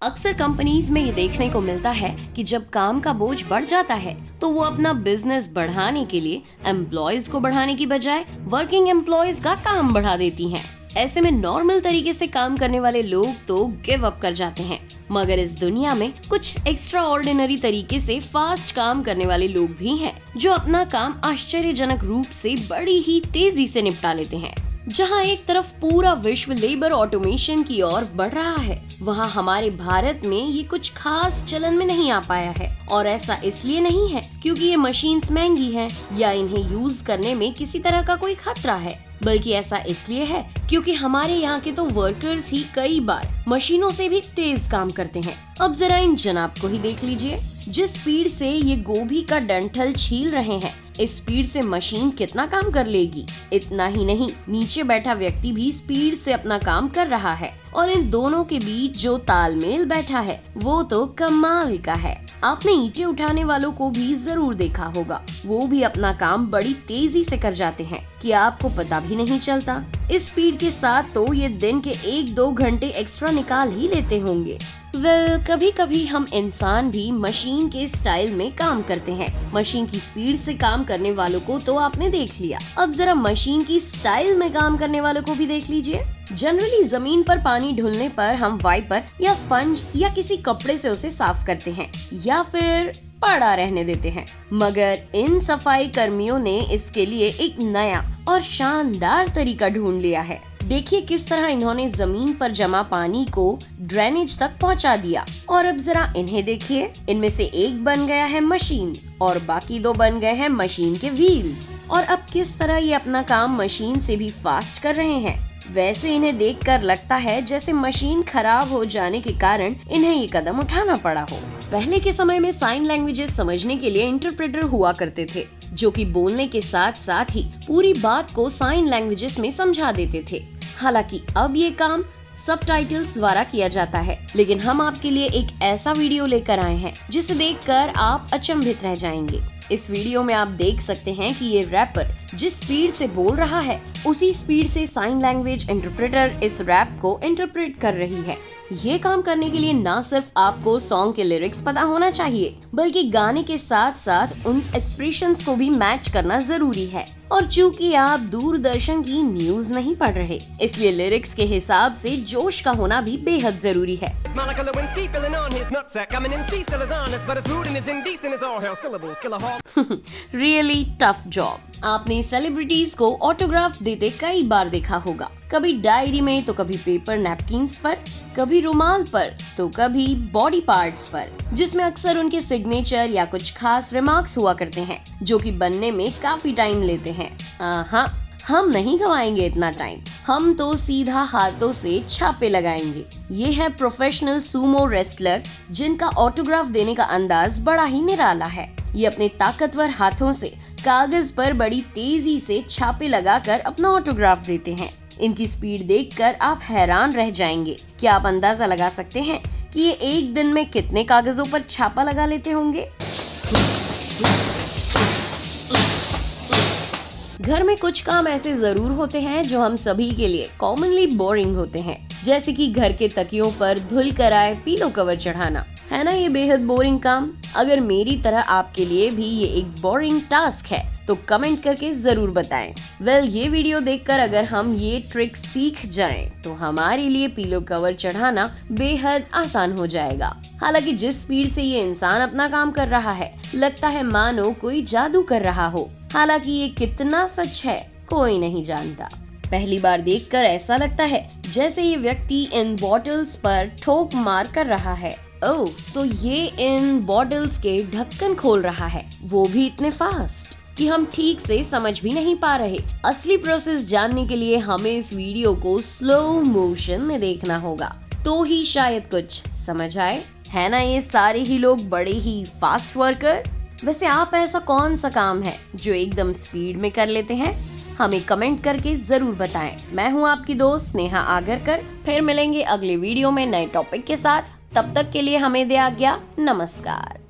अक्सर कंपनीज में ये देखने को मिलता है कि जब काम का बोझ बढ़ जाता है तो वो अपना बिजनेस बढ़ाने के लिए एम्प्लॉयज को बढ़ाने की बजाय वर्किंग एम्प्लॉयज का काम बढ़ा देती हैं। ऐसे में नॉर्मल तरीके से काम करने वाले लोग तो गिव अप कर जाते हैं, मगर इस दुनिया में कुछ एक्स्ट्रा ऑर्डिनरी तरीके से फास्ट काम करने वाले लोग भी हैं, जो अपना काम आश्चर्यजनक रूप से बड़ी ही तेजी से निपटा लेते हैं। जहां एक तरफ पूरा विश्व लेबर ऑटोमेशन की ओर बढ़ रहा है, वहां हमारे भारत में ये कुछ खास चलन में नहीं आ पाया है। और ऐसा इसलिए नहीं है क्योंकि ये मशीन्स महंगी हैं या इन्हें यूज करने में किसी तरह का कोई खतरा है, बल्कि ऐसा इसलिए है क्योंकि हमारे यहाँ के तो वर्कर्स ही कई बार मशीनों से भी तेज काम करते हैं। अब जरा इन जनाब को ही देख लीजिए, जिस स्पीड से ये गोभी का डंठल छील रहे हैं, इस स्पीड से मशीन कितना काम कर लेगी। इतना ही नहीं, नीचे बैठा व्यक्ति भी स्पीड से अपना काम कर रहा है और इन दोनों के बीच जो तालमेल बैठा है वो तो कमाल का है। आपने ईंटें उठाने वालों को भी जरूर देखा होगा, वो भी अपना काम बड़ी तेजी से कर जाते हैं कि आपको पता भी नहीं चलता। इस स्पीड के साथ तो ये दिन के 1-2 घंटे एक्स्ट्रा निकाल ही लेते होंगे। कभी कभी हम इंसान भी मशीन के स्टाइल में काम करते हैं। मशीन की स्पीड से काम करने वालों को तो आपने देख लिया, अब जरा मशीन की स्टाइल में काम करने वालों को भी देख लीजिए। जनरली जमीन पर पानी ढुलने पर हम वाइपर या स्पंज या किसी कपड़े से उसे साफ करते हैं या फिर पड़ा रहने देते हैं, मगर इन सफाई कर्मियों ने इसके लिए एक नया और शानदार तरीका ढूंढ लिया है। देखिए किस तरह इन्होंने जमीन पर जमा पानी को ड्रेनेज तक पहुंचा दिया। और अब जरा इन्हें देखिए, इनमें से एक बन गया है मशीन और बाकी 2 बन गए हैं मशीन के व्हील्स। और अब किस तरह ये अपना काम मशीन से भी फास्ट कर रहे हैं। वैसे इन्हें देखकर लगता है जैसे मशीन खराब हो जाने के कारण इन्हें ये कदम उठाना पड़ा हो। पहले के समय में साइन लैंग्वेजेस समझने के लिए इंटरप्रेटर हुआ करते थे, जो कि बोलने के साथ साथ ही पूरी बात को साइन लैंग्वेजेस में समझा देते थे। हालांकि अब ये काम सबटाइटल्स द्वारा किया जाता है, लेकिन हम आपके लिए एक ऐसा वीडियो लेकर आए हैं जिसे देखकर आप अचंभित रह जाएंगे। इस वीडियो में आप देख सकते हैं कि ये रैपर जिस स्पीड से बोल रहा है, उसी स्पीड से साइन लैंग्वेज इंटरप्रेटर इस रैप को इंटरप्रेट कर रही है। ये काम करने के लिए ना सिर्फ आपको सॉन्ग के लिरिक्स पता होना चाहिए, बल्कि गाने के साथ साथ उन एक्सप्रेशंस को भी मैच करना जरूरी है। और चूंकि आप दूरदर्शन की न्यूज नहीं पढ़ रहे, इसलिए लिरिक्स के हिसाब से जोश का होना भी बेहद जरूरी है। Really tough job. आपने सेलिब्रिटीज को ऑटोग्राफ देते कई बार देखा होगा, कभी डायरी में तो कभी पेपर नैपकिन्स पर, कभी रुमाल पर तो कभी बॉडी पार्ट्स पर, जिसमें अक्सर उनके सिग्नेचर या कुछ खास रिमार्क्स हुआ करते हैं, जो कि बनने में काफी टाइम लेते हैं। हाँ, हम नहीं गवाएंगे इतना टाइम, हम तो सीधा हाथों से छापे लगाएंगे। ये है प्रोफेशनल सूमो रेसलर, जिनका ऑटोग्राफ देने का अंदाज बड़ा ही निराला है। ये अपने ताकतवर हाथों से कागज पर बड़ी तेजी से छापे लगाकर अपना ऑटोग्राफ देते हैं। इनकी स्पीड देखकर आप हैरान रह जाएंगे। क्या आप अंदाजा लगा सकते हैं कि ये एक दिन में कितने कागजों पर छापा लगा लेते होंगे? घर में कुछ काम ऐसे जरूर होते हैं जो हम सभी के लिए कॉमनली बोरिंग होते हैं, जैसे कि घर के तकियों पर धुल कर आए पीलो कवर चढ़ाना, है ना ये बेहद बोरिंग काम। अगर मेरी तरह आपके लिए भी ये एक बोरिंग टास्क है तो कमेंट करके जरूर बताएं। ये वीडियो देखकर अगर हम ये ट्रिक सीख जाएं तो हमारे लिए पीलो कवर चढ़ाना बेहद आसान हो जाएगा। हालांकि जिस स्पीड से ये इंसान अपना काम कर रहा है, लगता है मानो कोई जादू कर रहा हो। हालांकि ये कितना सच है कोई नहीं जानता। पहली बार देखकर ऐसा लगता है जैसे ये व्यक्ति इन बॉटल्स पर ठोक मार कर रहा है। ओह, तो ये इन बॉटल्स के ढक्कन खोल रहा है, वो भी इतने फास्ट कि हम ठीक से समझ भी नहीं पा रहे। असली प्रोसेस जानने के लिए हमें इस वीडियो को स्लो मोशन में देखना होगा, तो ही शायद कुछ समझ आए, है ना। ये सारे ही लोग बड़े ही फास्ट वर्कर। वैसे आप ऐसा कौन सा काम है जो एकदम स्पीड में कर लेते हैं? हमें कमेंट करके जरूर बताएं। मैं हूं आपकी दोस्त नेहा आगरकर। फिर मिलेंगे अगले वीडियो में नए टॉपिक के साथ। तब तक के लिए हमें दे आज्ञा। नमस्कार।